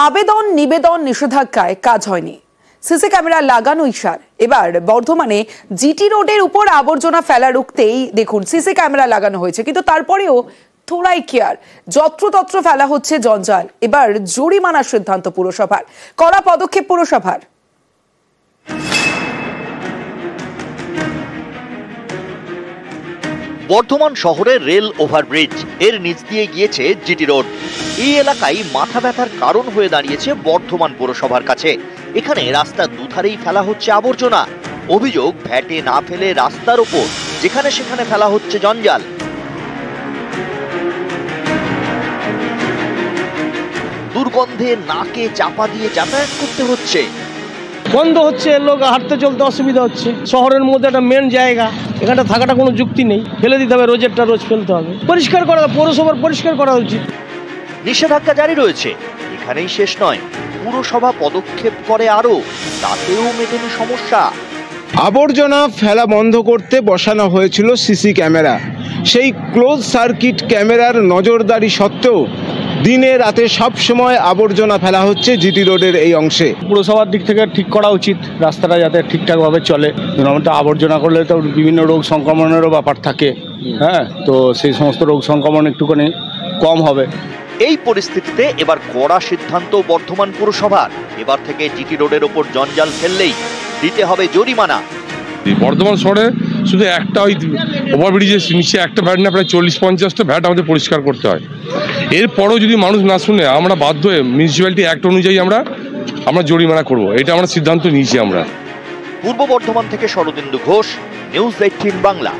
আবেদন নিবেদন নিষেধাজ্ঞায় কাজ হয়নি, সিসি ক্যামেরা লাগানো ইশার। এবার বর্ধমানে জিটি রোডের উপর আবর্জনা ফেলা রুখতেই দেখুন সিসি ক্যামেরা লাগানো হয়েছে, কিন্তু তারপরেও থোড়াই কেয়ার, যত্রতত্র ফেলা হচ্ছে জঞ্জাল। এবার জরিমানার সিদ্ধান্ত পুরসভার, কড়া পদক্ষেপ পুরসভার। বর্ধমান শহরে রেল ওভারব্রিজ এর নিচ দিয়ে গিয়েছে জিটি রোড। এই এলাকায় মাথা ব্যথার কারণ হয়ে দাঁড়িয়েছে বর্ধমান পৌরসভার কাছে। এখানে রাস্তার দুধারেই ফেলা হচ্ছে আবর্জনা। অভিযোগ, ভ্যাটে না ফেলে রাস্তার ওপর যেখানে সেখানে ফেলা হচ্ছে জঞ্জাল। দুর্গন্ধে নাকে চাপা দিয়ে যাতায়াত করতে হচ্ছে। বন্ধ হচ্ছে, লোক হাঁটতে চলতে অসুবিধা হচ্ছে। শহরের মধ্যে একটা মেন জায়গা, এখানটা থাকাটা কোনো যুক্তি নেই। ফেলে দিতে হবে, রোজেরটা রোজ ফেলতে হবে। পরিষ্কার করা, পৌরসভার পরিষ্কার করা উচিত। নিষেধাজ্ঞা জারি রয়েছে, এখানেই শেষ নয়। পুরসভা পদক্ষেপ করে আরো, তাতেও মেটেনি সমস্যা। আবর্জনা ফেলা বন্ধ করতে বসানো হয়েছিল সিসি ক্যামেরা। সেই ক্লোজ সার্কিট ক্যামেরার নজরদারি সত্ত্বেও দিনে রাতে সব সময় আবর্জনা ফেলা হচ্ছে জিটি রোডের এই অংশে। পুরসভার দিক থেকে ঠিক করা উচিত, রাস্তাটা যাতে ঠিকঠাকভাবে চলে। আমরা আবর্জনা করলে তো বিভিন্ন রোগ সংক্রমণেরও ব্যাপার থাকে, হ্যাঁ, তো সেই সমস্ত রোগ সংক্রমণ একটুখানি কম হবে। এই পরিস্থিতিতে এবার কড়া সিদ্ধান্ত বর্ধমান পুরসভার। এবার থেকে জিটি রোডের ওপর জঞ্জাল ফেললেই দিতে হবে জরিমানা। বর্ধমান শহরে শুধু একটা ওই ওভারব্রিজের নিচে একটা ভ্যাট না, প্রায় 40-50টা ভ্যাট আমাদের পরিষ্কার করতে হয়। এরপরও যদি মানুষ না শুনে, আমরা বাধ্য হয়ে মিউনিসিপ্যালিটি অ্যাক্ট অনুযায়ী আমরা জরিমানা করব, এটা আমরা সিদ্ধান্ত নিয়েছি আমরা। পূর্ব বর্ধমান থেকে শরদিন্দু ঘোষ, নিউজ 18 বাংলা।